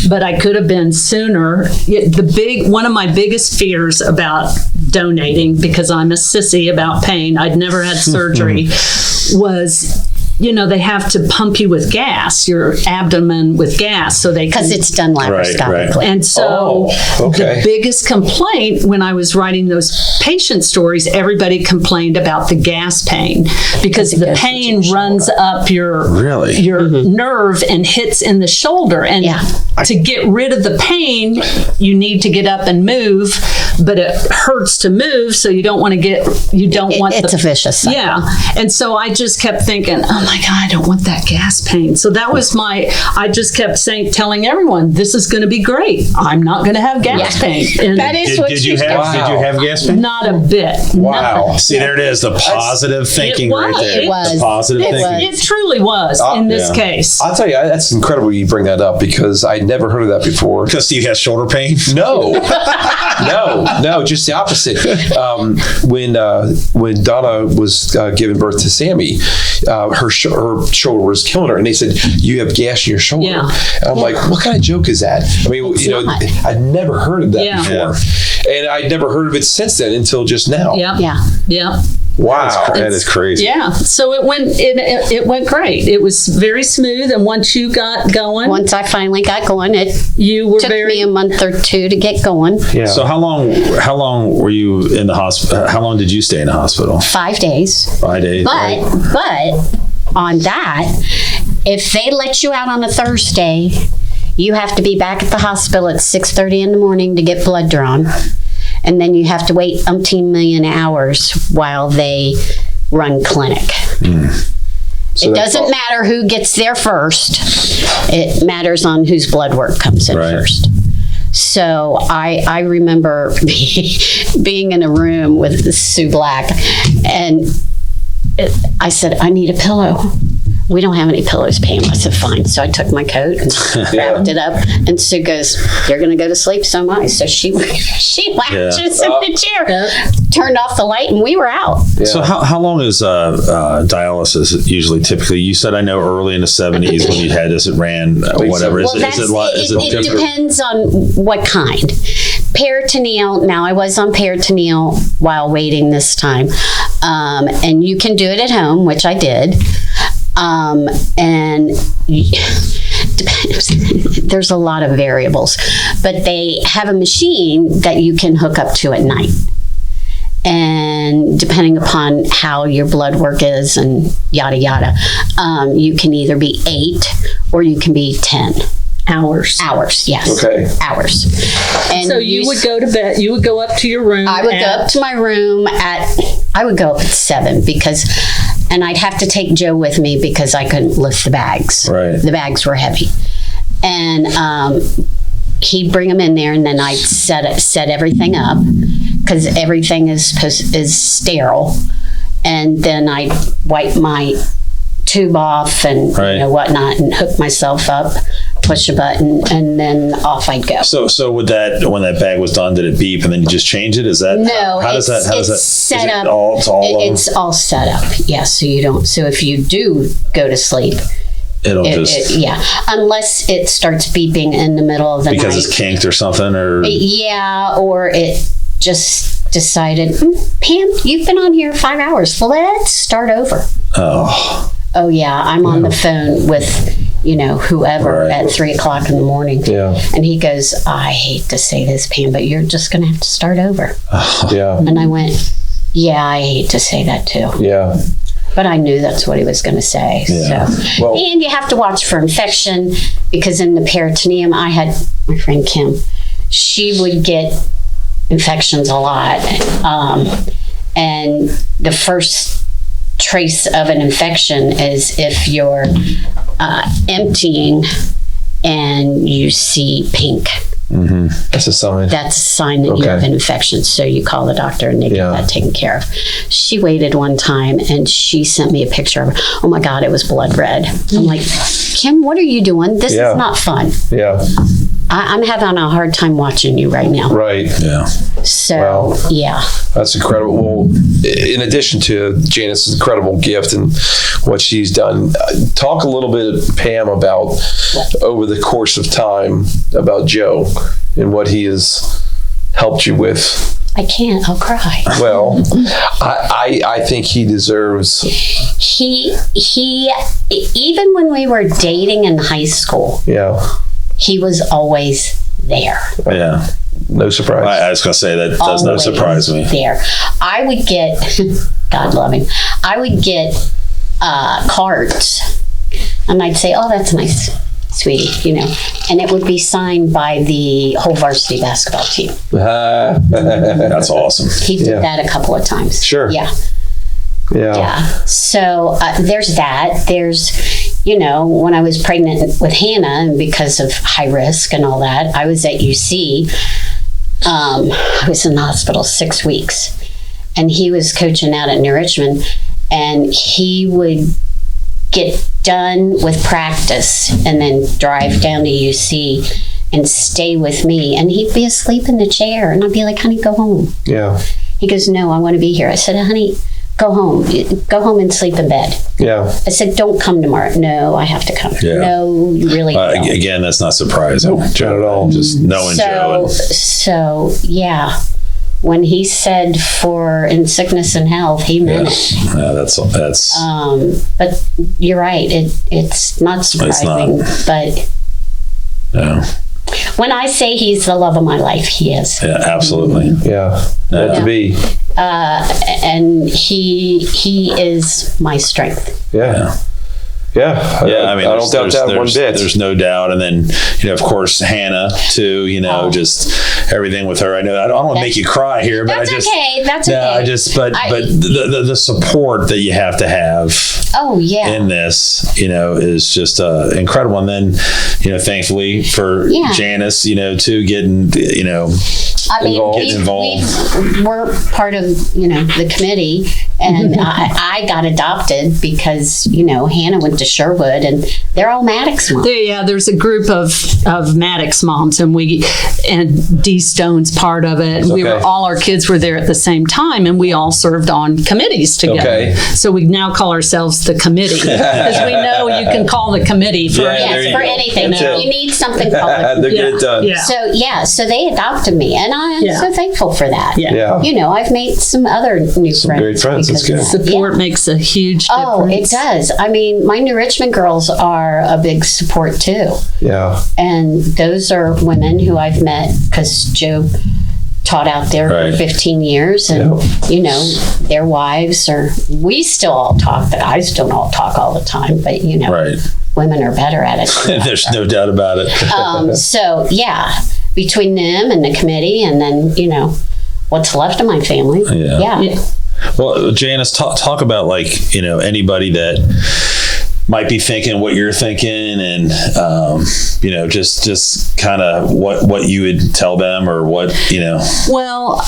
but I could have been sooner. One of my biggest fears about donating, because I'm a sissy about pain, I'd never had surgery, was, they have to pump you with gas, your abdomen with gas, so because it's done laparoscopically. Right. And so the biggest complaint when I was writing those patient stories, everybody complained about the gas pain, because the pain runs up your nerve and hits in the shoulder. And to get rid of the pain, you need to get up and move, but it hurts to move, so you don't want to it's a vicious cycle. Yeah. And so I just kept thinking, oh my God, I don't want that gas pain. So that was I just kept telling everyone, this is going to be great. I'm not going to have gas pain. And that is did you have gas pain? Not a bit. Wow. Nothing. See, there it is, the positive thinking right there. It was. The positive thinking. It truly was in this case. I'll tell you, that's incredible you bring that up, because I'd never heard of that before. Because Steve has shoulder pain? No, just the opposite. When Donna was giving birth to Sammy, her shoulder was killing her, and they said, "You have gas in your shoulder." Yeah. And I'm like, what kind of joke is that? I mean, I'd never heard of that before, and I'd never heard of it since then until just now. Yeah. Wow, that is crazy. Yeah, so it went great. It was very smooth, and once you got going, once I finally got going, it took me a month or two to get going. Yeah. So how long were you in the hospital? How long did you stay in the hospital? 5 days. 5 days. But on that, if they let you out on a Thursday, you have to be back at the hospital at 6:30 in the morning to get blood drawn. And then you have to wait umpteen million hours while they run clinic. So it doesn't matter who gets there first. It matters on whose blood work comes in first. So I remember being in a room with Sue Black, and I said, "I need a pillow." "We don't have any pillows, Pam." I said, "Fine." So I took my coat and wrapped it up, and Sue goes, "You're going to go to sleep, so am I." So she latches in the chair, turned off the light, and we were out. Yeah. So how long is dialysis usually typically? You said, I know early in the 70s when you had this, it ran whatever. Well, it depends on what kind. Peritoneal, now I was on peritoneal while waiting this time, and you can do it at home, which I did. And there's a lot of variables, but they have a machine that you can hook up to at night. And depending upon how your blood work is and yada, yada, you can either be 8 or you can be 10. Hours, yes. Okay. Hours. And so you would go to bed, you would go up to your room. I would go up to my room I would go up at 7 and I'd have to take Joe with me because I couldn't lift the bags. Right. The bags were heavy. And he'd bring them in there, and then I'd set everything up because everything is sterile. And then I'd wipe my tube off and whatnot, and hook myself up, push a button, and then off I'd go. So with that, when that bag was done, did it beep and then you just change it? Is that no? How does that? It's set up. It's all set up. Yes. So you don't. So if you do go to sleep, unless it starts beeping in the middle of the night because it's kinked or something, or or it just decided, Pam, you've been on here 5 hours. Let's start over. Oh yeah, I'm on the phone with whoever at 3:00 in the morning. Yeah. And he goes, "I hate to say this, Pam, but you're just going to have to start over." Yeah. And I went, "Yeah, I hate to say that too." Yeah. But I knew that's what he was going to say. Yeah. So, and you have to watch for infection, because in the peritoneum, I had my friend Kim. She would get infections a lot, and the first trace of an infection is if your emptying and you see pink. That's a sign. That's a sign that you have an infection. So you call the doctor and they get that taken care of. She waited one time and she sent me a picture of, oh my God, it was blood red. I'm like, Kim, what are you doing? This is not fun. Yeah. I'm having a hard time watching you right now. Right. Yeah. So, That's incredible. Well, in addition to Janice's incredible gift and what she's done, talk a little bit, Pam, about over the course of time about Joe and what he has helped you with. I can't. I'll cry. Well, I think he deserves. He even when we were dating in high school, he was always there. Yeah. No surprise. I was going to say that does not surprise me. There. I would get, God love him, I would get cards and I'd say, oh, that's nice, sweetie, and it would be signed by the whole varsity basketball team. That's awesome. He did that a couple of times. Sure. Yeah. So there's that. There's, when I was pregnant with Hannah, and because of high risk and all that, I was at UC. I was in the hospital 6 weeks, and he was coaching out at New Richmond, and he would get done with practice and then drive down to UC and stay with me, and he'd be asleep in the chair, and I'd be like, honey, go home. Yeah. He goes, no, I want to be here. I said, honey, go home and sleep in bed. Yeah. I said, don't come tomorrow. No, I have to come. Yeah. No, you really don't. Again, that's not surprising. Joe at all. Just knowing Joe. So yeah, when he said for in sickness and health, he meant it. Yeah, that's. But you're right. It's not surprising. But when I say he's the love of my life, he is. Yeah, absolutely. Yeah. Meant to be. And he is my strength. Yeah. Yeah. Yeah, I mean, I don't doubt that one bit. There's no doubt. And then, of course, Hannah, too, just everything with her. I know I don't want to make you cry here, but That's okay. But the support that you have to have in this, is just incredible. And then, thankfully for Janice, too, getting, involved. We're part of, the committee, and I got adopted because, Hannah went to Sherwood, and they're all Maddox moms. There's a group of Maddox moms, and Dee Stone's part of it. Okay. All our kids were there at the same time, and we all served on committees together. Okay. So we now call ourselves the committee because we know you can call the committee for anything. You need something called. They get it done. Yeah. So they adopted me, and I am so thankful for that. Yeah. I've made some other new friends. Great friends. That's good. Support makes a huge difference. Oh, it does. I mean, my New Richmond girls are a big support too. Yeah. And those are women who I've met because Joe taught out there for 15 years, and their wives we still all talk, but I still don't talk all the time, but women are better at it. There's no doubt about it. So between them and the committee, and then what's left of my family. Yeah. Well, Janice, talk about anybody that might be thinking what you're thinking, and just kind of what you would tell them, or what. Well,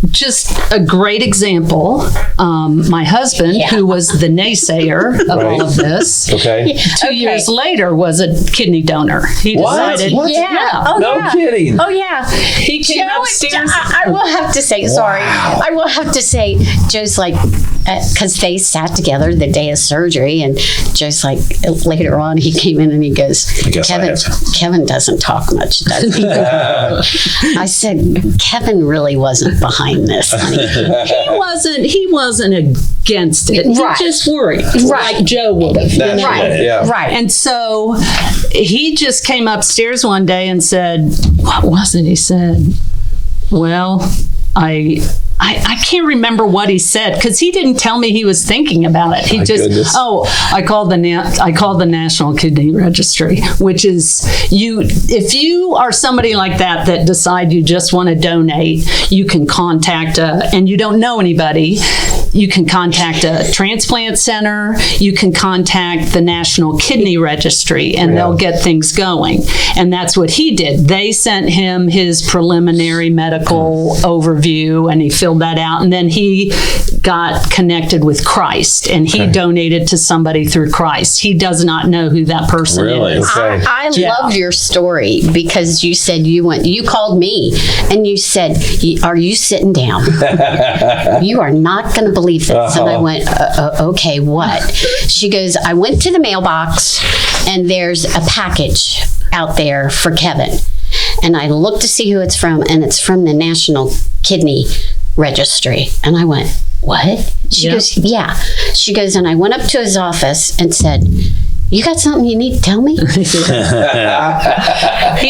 just a great example. My husband, who was the naysayer of all of this, 2 years later was a kidney donor. He decided, No kidding. Oh yeah, he came upstairs. I will have to say, sorry. I will have to say, Joe's like, because they sat together the day of surgery, and Joe's like, later on, he came in and he goes, Kevin doesn't talk much, does he? I said, Kevin really wasn't behind this, honey. He wasn't against it. He just worried, like Joe would have. Right. And so he just came upstairs one day and said, what was it he said? well, I can't remember what he said because he didn't tell me he was thinking about it. He I called the National Kidney Registry, which is if you are somebody like that decide you just want to donate, you can contact and you don't know anybody, you can contact a transplant center, you can contact the National Kidney Registry, and they'll get things going. And that's what he did. They sent him his preliminary medical overview, and he filled that out, and then he got connected with Christ, and he donated to somebody through Christ. He does not know who that person is. Okay. I love your story because you said you called me and you said, are you sitting down? You are not going to believe this. And I went, okay, what? She goes, I went to the mailbox and there's a package out there for Kevin. And I looked to see who it's from, and it's from the National Kidney Registry. And I went, what? She goes, yeah. She goes, and I went up to his office and said, you got something you need to tell me? He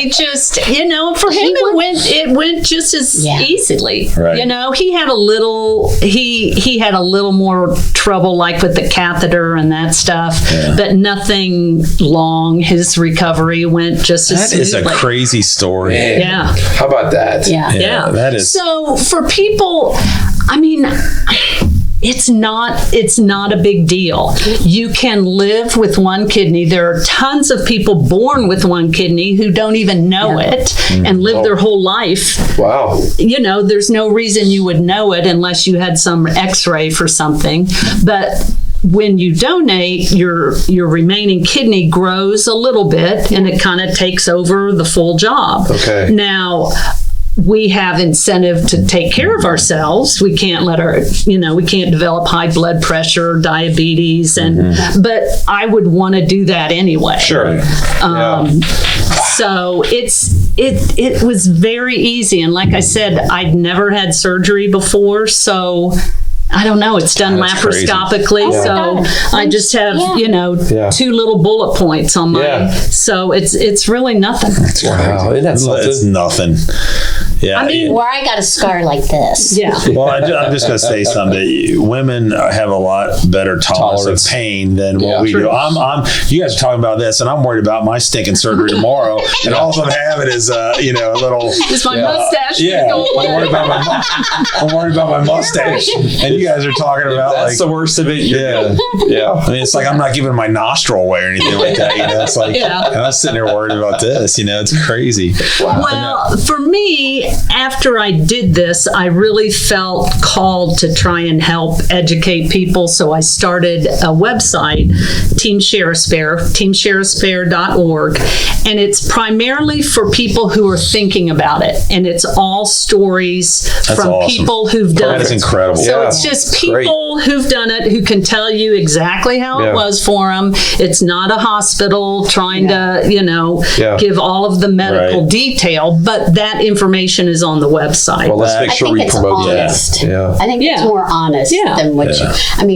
just, for him it went just as easily. Right. He had a little he had a little more trouble like with the catheter and that stuff, but nothing long. His recovery went just as smoothly. That is a crazy story. Man. Yeah. How about that? Yeah. That is. So for people, it's not a big deal. You can live with one kidney. There are tons of people born with one kidney who don't even know it and live their whole life. Wow. There's no reason you would know it unless you had some x-ray for something. But when you donate, your remaining kidney grows a little bit and it kind of takes over the full job. Okay. Now, we have incentive to take care of ourselves. We can't we can't develop high blood pressure, diabetes, but I would want to do that anyway. Sure. So it was very easy. And like I said, I'd never had surgery before, so I don't know. It's done laparoscopically, so I just have 2 little bullet points on my. So it's really nothing. Wow, It's nothing. Yeah, where I got a scar like this. Yeah. Well, I'm just going to say something. Women have a lot better tolerance of pain than what we do. You guys are talking about this, and I'm worried about my stinking surgery tomorrow, and all I'm having is a little. Is my mustache? I'm worried about my mustache, and you guys are talking about that's the worst of it. Yeah. It's like I'm not giving my nostril away or anything like that. It's like, and I'm sitting there worried about this. It's crazy. Wow. Well, for me, after I did this, I really felt called to try and help educate people. So I started a website, Team Share a Spare, teamshareaspare.org. And it's primarily for people who are thinking about it. And it's all stories from people who've done it. That is incredible. So it's just people who've done it who can tell you exactly how it was for them. It's not a hospital trying to, give all of the medical detail, but that information is on the website. Well, let's make sure we promote that. Yeah. I think it's more honest than what you,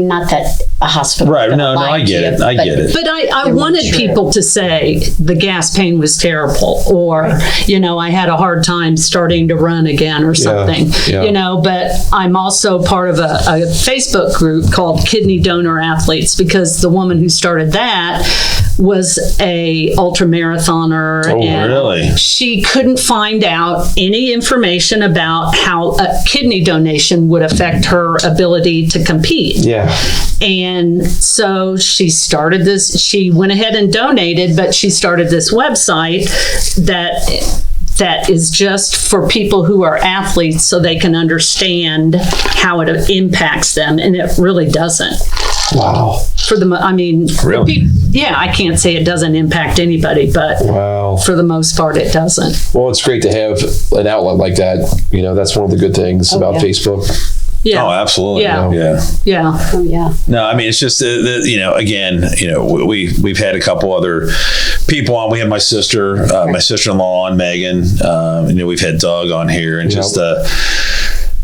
not that a hospital. Right. No, I get it. I get it. But I wanted people to say the gas pain was terrible, or, I had a hard time starting to run again or something, but I'm also part of a Facebook group called Kidney Donor Athletes, because the woman who started that was a ultra marathoner. And really? She couldn't find out any information about how a kidney donation would affect her ability to compete. Yeah. And so she started this, she went ahead and donated, but she started this website that is just for people who are athletes so they can understand how it impacts them, and it really doesn't. Wow. Really? I can't say it doesn't impact anybody, but for the most part, it doesn't. Well, it's great to have an outlet like that. That's one of the good things about Facebook. Yeah. Oh, absolutely. Yeah. Oh, yeah. No, it's just again, we've had a couple other people on. We had my sister, my sister-in-law on, Megan. We've had Doug on here, and just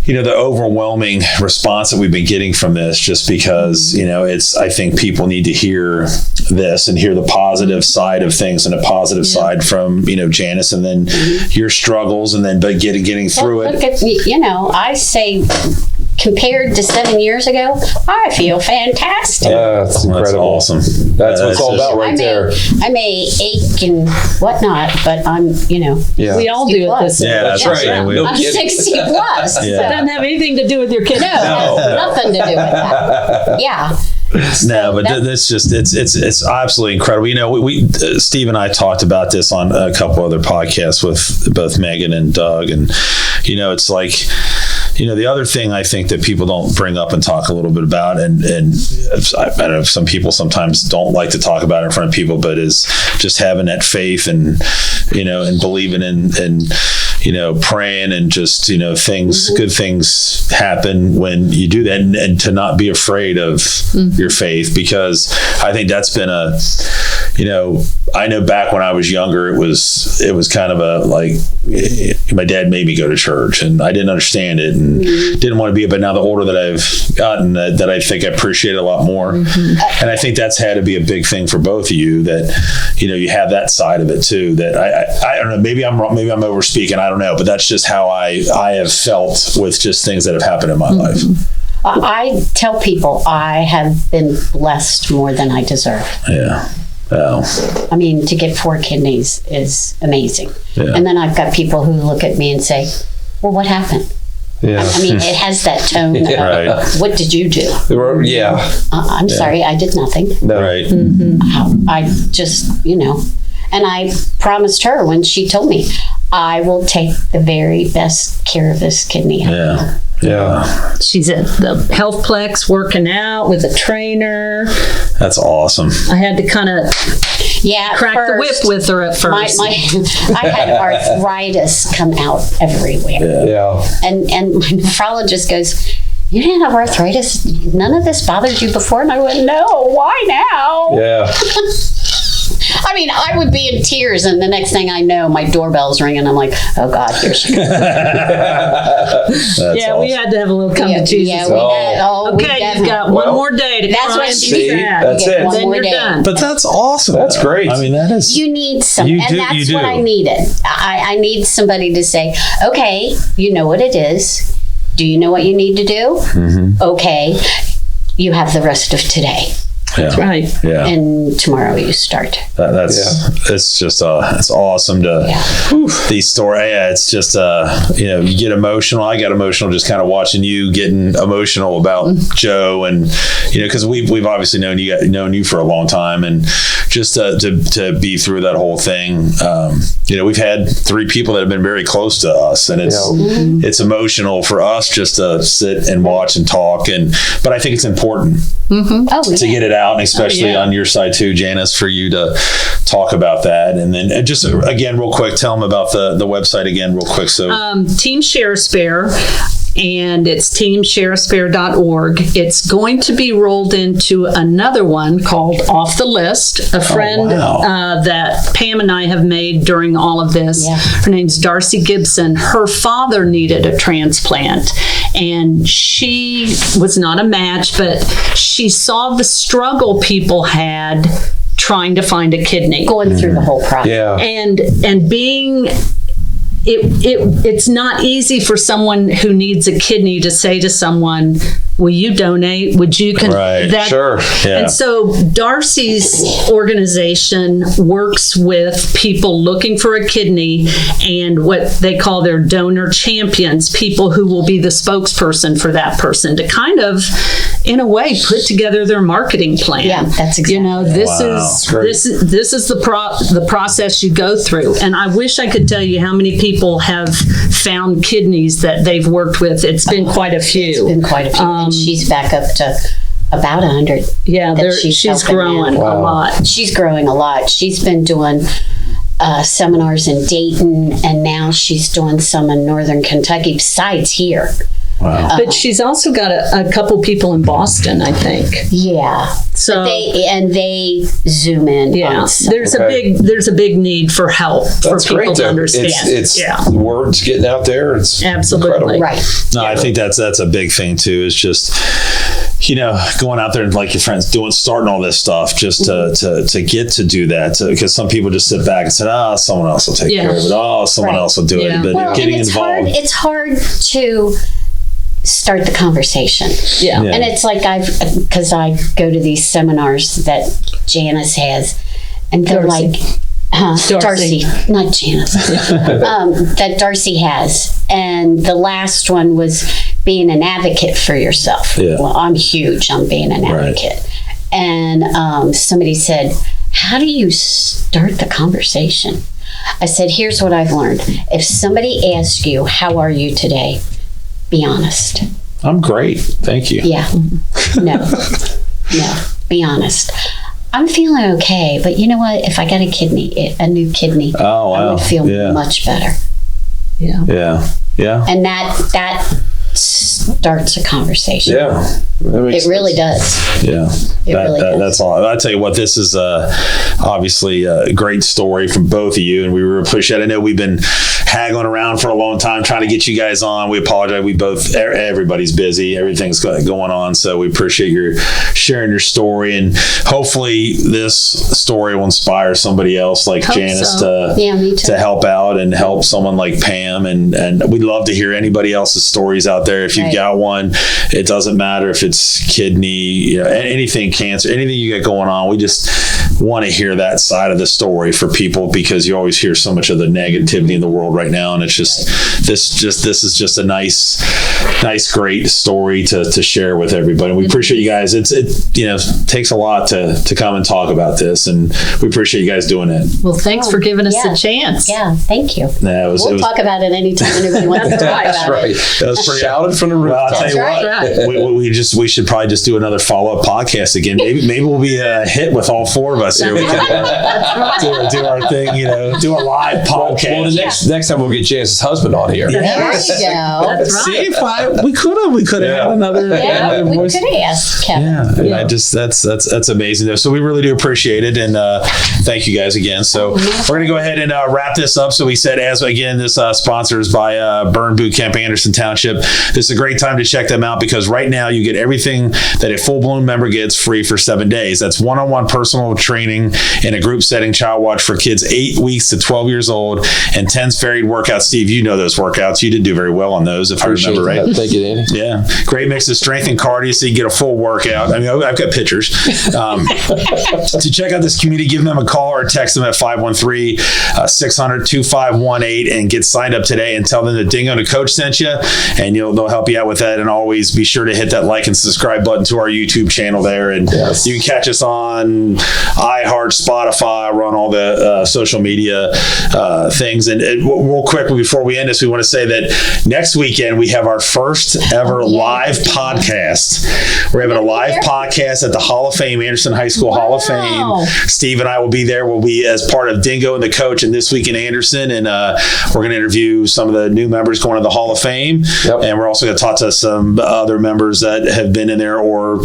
the overwhelming response that we've been getting from this, just because, I think people need to hear this and hear the positive side of things, and a positive side from, Janice, and then your struggles, and then getting through it. Look at me, I say, compared to 7 years ago, I feel fantastic. That's incredible. That's awesome. That's what it's all about right there. I may ache and whatnot, but I'm, we all do it this way. Yeah, that's right. I'm 60 plus. It doesn't have anything to do with your kids. No, it has nothing to do with that. Yeah. No, but that's just it's absolutely incredible. We Steve and I talked about this on a couple other podcasts with both Megan and Doug, and it's like, the other thing I think that people don't bring up and talk a little bit about, and I don't know if some people sometimes don't like to talk about it in front of people, but is just having that faith and and believing in praying, and just things, good things happen when you do that, and to not be afraid of your faith, because I think that's been I know back when I was younger, it was kind of a, like, my dad made me go to church, and I didn't understand it and didn't want to be, but now the older that I've gotten, that I think I appreciate it a lot more. And I think that's had to be a big thing for both of you, that you have that side of it too, that I don't know, maybe I'm wrong, maybe I'm over speaking, I don't know, but that's just how I have felt with just things that have happened in my life. I tell people I have been blessed more than I deserve. Yeah. Oh. I mean, to get 4 kidneys is amazing. Yeah. And then I've got people who look at me and say, well, what happened? Yeah. I mean, it has that tone of, Right. what did you do? Yeah. I'm sorry, I did nothing. No. Right. I just, and I promised her when she told me, I will take the very best care of this kidney. Yeah. Yeah. She's at the Healthplex working out with a trainer. That's awesome. I had to kind of crack the whip with her at first. I had arthritis come out everywhere. Yeah. And my nephrologist goes, you didn't have arthritis? None of this bothered you before? And I went, no, why now? Yeah. I mean, I would be in tears, and the next thing I know, my doorbell's ringing. I'm like, oh God, here she comes. Yeah, awesome. We had to have a little come to Jesus. Yeah, we had. Okay, you've got one more day to that's what she said. That's it. One then more you're day. done. But that's awesome. That's great. I mean, that is. You need some, and that's what I needed. I need somebody to say, okay, you know what it is. Do you know what you need to do? Mm-hmm. Okay, you have the rest of today. Yeah. That's right. Yeah. And tomorrow you start. It's just it's awesome to these stories. Yeah, it's just you get emotional. I got emotional just kind of watching you getting emotional about Joe, and because we've obviously known you for a long time, and just to be through that whole thing. We've had 3 people that have been very close to us, and it's emotional for us just to sit and watch and talk, but I think it's important to get it out. And especially on your side too, Janice, for you to talk about that. And then just again, real quick, tell them about the website again, real quick. So Team Share a Spare, and it's teamshareaspare.org. It's going to be rolled into another one called Off the List. A friend that Pam and I have made during all of this. Yeah. Her name's Darcy Gibson. Her father needed a transplant, and she was not a match, but she saw the struggle people had trying to find a kidney. Going through the whole process. Yeah. And being... It's not easy for someone who needs a kidney to say to someone, will you donate? Would you? Sure. Yeah. And so Darcy's organization works with people looking for a kidney and what they call their donor champions, people who will be the spokesperson for that person to kind of, in a way, put together their marketing plan. Yeah, that's exactly. This is the process you go through. And I wish I could tell you how many people have found kidneys that they've worked with. It's been quite a few. It's been quite a few. And she's back up to about 100. Yeah, she's growing a lot. She's growing a lot. She's been doing seminars in Dayton, and now she's doing some in Northern Kentucky besides here. Wow. But she's also got a couple people in Boston, I think. Yeah. So they zoom in. yeah, on stuff. there's a big need for help for people to understand. It's the word's getting out there. It's absolutely incredible. Right. No, I think that's a big thing too. Is just going out there and like your friends starting all this stuff just to get to do that, because some people just sit back and say, someone else will take care of it. Someone else will do it. But getting involved, it's hard to start the conversation. Yeah. And it's like because I go to these seminars that Janice has, and they're Darcy. Darcy, not Janice, that Darcy has. And the last one was being an advocate for yourself. Yeah. Well, I'm huge on being an advocate. And somebody said, how do you start the conversation? I said, here's what I've learned. If somebody asks you, how are you today? Be honest. I'm great. Thank you. Yeah. No. Be honest. I'm feeling okay, but you know what? If I got a new kidney, I would feel much better. Yeah. Yeah. And that starts a conversation. Yeah. It really does. Yeah. That's all. I tell you what, this is obviously a great story from both of you, and we really appreciate it. I know we've been haggling around for a long time trying to get you guys on. We apologize. Everybody's busy. Everything's going on. So we appreciate your sharing your story, and hopefully this story will inspire somebody else like Janice to help out and help someone like Pam. And we'd love to hear anybody else's stories out there. If you've got one, it doesn't matter if it's kidney, anything, cancer, anything you got going on. We just want to hear that side of the story for people, because you always hear so much of the negativity in the world right now, and it's this is just a nice great story to share with everybody. And we appreciate you guys. It takes a lot to come and talk about this, and we appreciate you guys doing it. Well, thanks for giving us a chance. Yeah, thank you. We'll talk about it anytime anybody wants to talk about it. That's right. That was pretty shouted from the roof. Well, I'll tell you what, we should probably just do another follow-up podcast again. Maybe we'll be a hit with all four of us here. We can do our thing, do a live podcast. Well, the next time we'll get Janice's husband on here. There you go. That's right. See, we could have had another. We could have asked Kevin. Yeah. That's amazing though. So we really do appreciate it, and thank you guys again. So we're gonna go ahead and wrap this up. So we said, this sponsors by Burn Boot Camp, Anderson Township. This is a great time to check them out, because right now you get everything that a full-blown member gets free for 7 days. That's one-on-one personal training in a group setting, child watch for kids 8 weeks to 12 years old, and 10 varied workouts. Steve, you know those workouts. You did do very well on those, if I remember right. Thank you, Danny. Yeah. Great mix of strength and cardio, so you get a full workout. I mean, I've got pictures. To check out this community, give them a call or text them at 513-600-2518 and get signed up today, and tell them that Dingo and a Coach sent you, and they'll help you out with that. And always be sure to hit that like and subscribe button to our YouTube channel there. And you can catch us on iHeart, Spotify, run all the social media things. And real quick, before we end this, we want to say that next weekend we have our first ever live podcast. We're having a live podcast at the Hall of Fame, Anderson High School Hall of Fame. Steve and I will be there. We'll be as part of Dingo and the Coach and This Week in Anderson. And we're going to interview some of the new members going to the Hall of Fame. Yep. And we're also going to talk to some other members that have been in there, or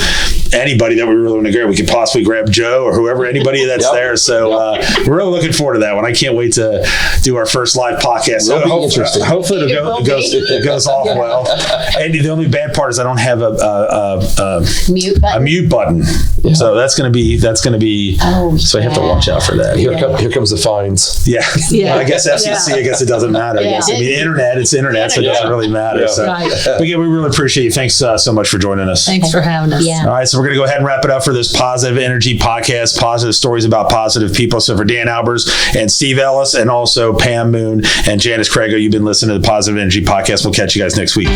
anybody that we really want to grab. We could possibly grab Joe or anybody that's there. So we're really looking forward to that one. I can't wait to do our first live podcast. So hopefully it goes off well. And the only bad part is I don't have a mute button. Yeah. So that's going to be. So I have to watch out for that. Here comes the fines. Yeah. Well, I guess FCC. I guess it doesn't matter. I guess. I mean, it's internet, so it doesn't really matter. Yeah. So, but again, we really appreciate you. Thanks so much for joining us. Thanks for having us. Yeah. All right, so we're going to go ahead and wrap it up for this Positive Energy podcast, positive stories about positive people. So for Dan Albers and Steve Ellis, and also Pam Moon and Janice Crago, you've been listening to the Positive Energy podcast. We'll catch you guys next week.